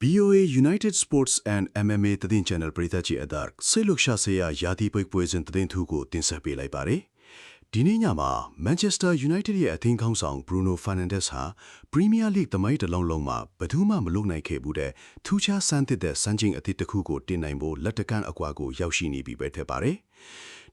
BOA United Sports and MMA သတင်း channel ပရိသတ်ကြီးအဒါဆေလုရှာဆေယာယာတီပိတ်ပွဲစဉ်သတင်းထူးကိုတင်ဆက်ပေးလိုက်ပါတယ်။ဒီနေ့ညမှာ Manchester United ရဲ့အသင်းခေါင်းဆောင် Bruno Fernandes ဟာ Premier League သမိုင်းတစ်လုံးလုံးမှာဘယ်သူမှမလုပ်နိုင်ခဲ့ဘူးတဲ့ထူးခြားဆန်းသစ်တဲ့စံချိန်အသစ်တစ်ခုကိုတင်နိုင်ဖို့လက်တကန့်အကွာကိုရောက်ရှိနေပြီပဲဖြစ်ပါတယ်။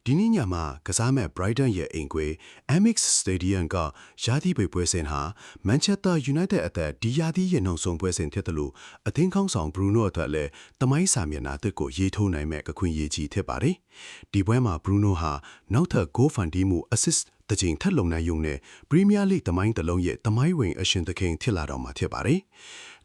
ဒီနေ့ညမှာကစားမဲ့ Brighton ရဲ့အိမ်ကွေ Amex Stadium ကယာတီပိတ်ပွဲစဉ်ဟာ Manchester United အသက်ဒီယာတီရဲ့နောက်ဆုံးပွဲစဉ်ဖြစ်တယ်လို့အသင်းခေါင်းဆောင် Bruno အတွက်လည်းသမိုင်းစာမျက်နှာတစ်ကိုရေးထိုးနိုင်မဲ့ကခွင့်ရေးကြီးဖြစ်ပါတယ်။ဒီပွဲမှာ Bruno ဟာနောက်ထပ် goal ဖန်တီးမှု assist တကြိမ်ထပ်လုံနိုင်ရုံနဲ့ Premier League သမိုင်းတစ်လုံးရဲ့သမိုင်းဝင်အရှင်သခင်ဖြစ်လာတော့မှာဖြစ်ပါတယ်။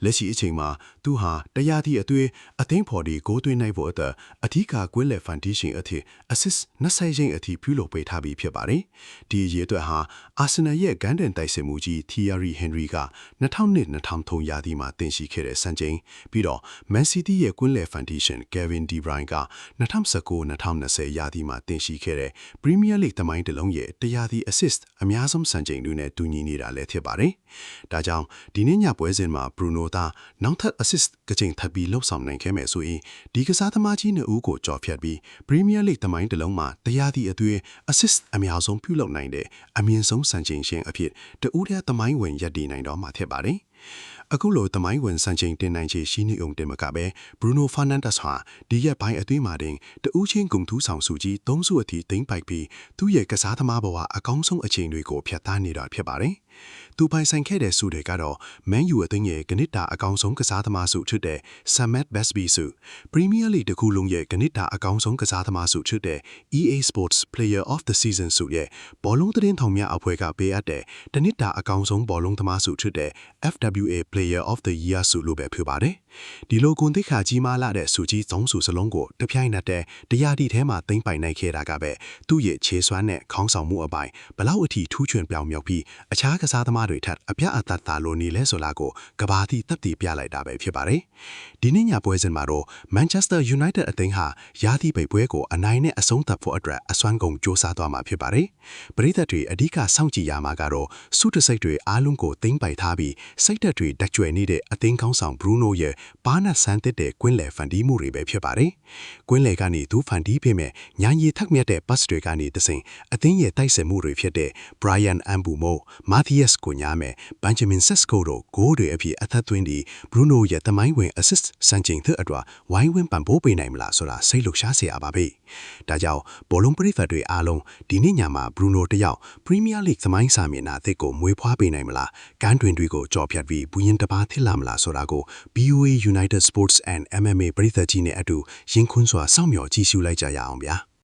လက်ရှိအချိန်မှာသူဟာတရားသည့်အသွေးအသင်းဖော်ဒီဂိုးသွင်းနိုင်ဖို့အတွက်အထူးကွင်းလယ်ဖန်တီးရှင်အဖြစ် assist 20ချိန်အထိပြုလုပ်ပေးထားပြီးဖြစ်ပါတယ်။ဒီအရေးအတွက်ဟာအာဆင်နယ်ရဲ့ဂန်ဒန်တိုက်စစ်မှုကြီး Thierry Henry က2002-2003ရာသီမှာတင်ရှိခဲ့တဲ့စံချိန်ပြီးတော့ Man City ရဲ့ကွင်းလယ်ဖန်တီးရှင် Kevin De Bruyne က2019-2020ရာသီမှာတင်ရှိခဲ့တဲ့ Premier League သမိုင်းတစ်လုံးရဲ့တရားသည့် assist အများဆုံးစံချိန်တွေနဲ့တူညီနေတာလည်းဖြစ်ပါတယ်။ဒါကြောင့်ဒီနေ့ညပွဲစဉ်မှာ Bruno သာနောက်ထပ် assist ကကြိမ်ထပ်ပြီးလှုပ်ဆောင်နိုင်ခဲ့မယ်ဆိုရင်ဒီကစားသမားကြီးနှစ်ဦးကိုကြော်ဖြတ်ပြီး Premier League သမိုင်းတစ်လုံးမှာတရားသည့်အသွေး assist အများဆုံးပြုလုပ်နိုင်တဲ့အမြင့်ဆုံးစံချိန်ရှင်အဖြစ်တဦးတည်းသမိုင်းဝင်ရပ်တည်နိုင်တော့မှာဖြစ်ပါတယ်။အခုလိုသမိုင်းဝင်စံချိန်တင်နိုင်ချေရှိနေုံတင်မကပဲ Bruno Fernandes ဟာဒီရက်ပိုင်းအတွင်းမှာတင်တဦးချင်းဂုဏ်ထူးဆောင်စုကြီး၃စုအထိသိမ်းပိုက်ပြီးသူ့ရဲ့ကစားသမားဘဝအကောင်းဆုံးအချိန်တွေကိုဖျက်ဆီးနေတာဖြစ်ပါတယ်။သူပိုင်ဆိုင်ခဲ့တဲ့စုတွေကတော့ Man U အသင်းရဲ့ကနစ်တာအကောင်းဆုံးကစားသမားစုဖြစ်တဲ့ Samet Besby စု Premier League တစ်ခုလုံးရဲ့ကနစ်တာအကောင်းဆုံးကစားသမားစုဖြစ်တဲ့ EA Sports Player of the Season စုရဲ့ဘောလုံးသတင်းထောင်များအဖွဲ့ကပေးအပ်တဲ့တနစ်တာအကောင်းဆုံးဘောလုံးသမားစုဖြစ်တဲ့ FWA Player of the Year စုလို့ပဲဖြစ်ပါတယ်။ဒီလိုကွန်တိခါကြီးမားလာတဲ့စုကြီး၃စုစလုံးကိုတပြိုင်နက်တည်းတရားတီထဲမှာသိမ်းပိုင်နိုင်ခဲ့တာကပဲသူ့ရဲ့ခြေစွမ်းနဲ့ခေါင်းဆောင်မှုအပိုင်းဘလောက်အထိထူးချွန်ပြောင်မြောက်ပြီးအခြားကစားသမားတွေထက်အပြတ်အသတ်သာလိုနေလဲဆိုတာကိုကဘာတီတပ်တည်ပြလိုက်တာပဲဖြစ်ပါတယ်။ဒီနေ့ညပွဲစဉ်မှာတော့ Manchester United အသင်းဟာယာတီပိတ်ပွဲကိုအနိုင်နဲ့အဆုံးသတ်ဖို့အတွက်အစွမ်းကုန်စ조사သွားမှာဖြစ်ပါတယ်။ပရိသတ်တွေအဓိကစောင့်ကြည့်ရမှာကတော့စုတစိတ်တွေအားလုံးကိုသိမ်းပိုက်ထားပြီးစိတ်သက်တွေတက်ကြွယ်နေတဲ့အသင်းခေါင်းဆောင် Bruno ရဲ့ပါးနတ်ဆန်းသစ်တဲ့ကွင်းလယ်ဖန်တီးမှုတွေပဲဖြစ်ပါတယ်။ကွင်းလယ်ကနေသူဖန်တီးပေးမဲ့ညာရည်ထက်မြက်တဲ့ pass တွေကနေတဆင့်အသင်းရဲ့တိုက်စစ်မှုတွေဖြစ်တဲ့ Brian Mbeumo, Matthias Cunha နဲ့ Benjamin Sesko တို့ဂိုးတွေအဖြစ်အသက်သွင်းပြီး Bruno ရဲ့သမိုင်းဝင် assist စံချိန်သစ်အတွက်ဝိုင်းဝန်းပံ့ပိုးပေးနိုင်မလားဆိုတာစိတ်လှုပ်ရှားစရာပါပဲ။ဒါကြောင့်ဘောလုံးပရိသတ်တွေအားလုံးဒီနေ့ညမှာ Bruno တယောက် Premier League သမိုင်းစာမျက်နှာသစ်ကိုမွေးဖွားပေးနိုင်မလားကန်းတွင်တွေကိုကြော်ဖြတ်ပြီးဘူးရင်တပါးထစ်လာမလားဆိုတာကို BOA United Sports and MMA ပရိသတ်ကြီးနဲ့အတူရင်ခွန်းစွာစောင့်မျှော်ကြည့်ရှုလိုက်ကြရအောင်ဗျာ။